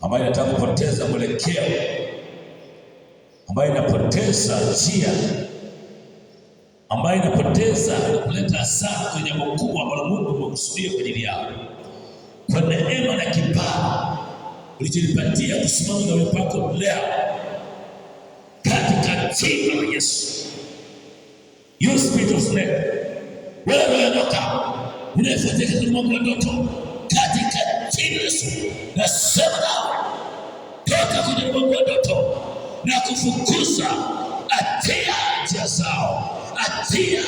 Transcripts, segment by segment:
ambayo inataka kupoteza mwelekeo, ambayo inapoteza njia, ambayo inapoteza na kuleta hasara kwenye jambo kubwa ambalo Mungu amekusudia kwa ajili yao. Kwa neema na kibali ulichonipatia kusimama na uwepo wako leo, katika jina la Yesu. You spirit of snake, wewe unaondoka, unayefuatia katika mambo ya ndoto, katika jina la Yesu nasema nao, toka kwenye mambo ya ndoto na kufukuza, atia njia zao, atia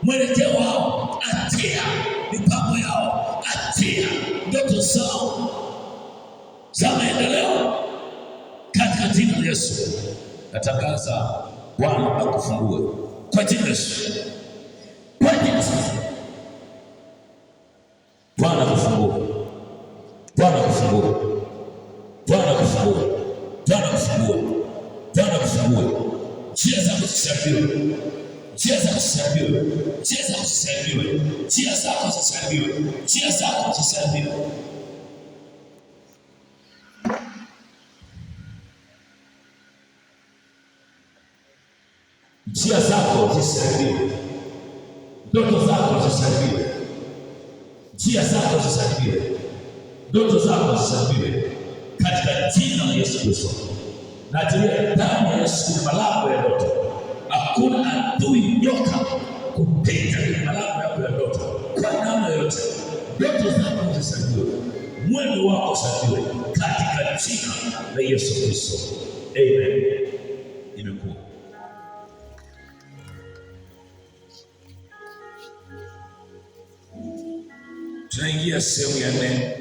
mwelekeo wao, atia mipango yao, atia ndoto zao za maendeleo katika jina la Yesu. Natangaza Bwana akufungue kwa jina la Yesu, kwa jina la Yesu. Bwana akufungue, Bwana akufungue, Bwana akufungue, Bwana akufungue, Bwana akufungue. Njia zako zisiharibiwe, njia zako zisiharibiwe, njia zako zisiharibiwe, njia zako zisiharibiwe, njia zako zisiharibiwe. Njia zako zisiharibiwe, ndoto zako zisiharibiwe, njia zako zisiharibiwe, ndoto zako zisiharibiwe katika jina la Yesu Kristo. Na achilia damu ya Yesu kwenye malango ya ndoto. Hakuna adui nyoka kupita kwenye malango yako ya ndoto kwa namna yote. Ndoto zako zisiharibiwe, mwendo wako usiharibiwe katika jina la Yesu Kristo. Amen. Imekuwa. Tunaingia sehemu ya 4.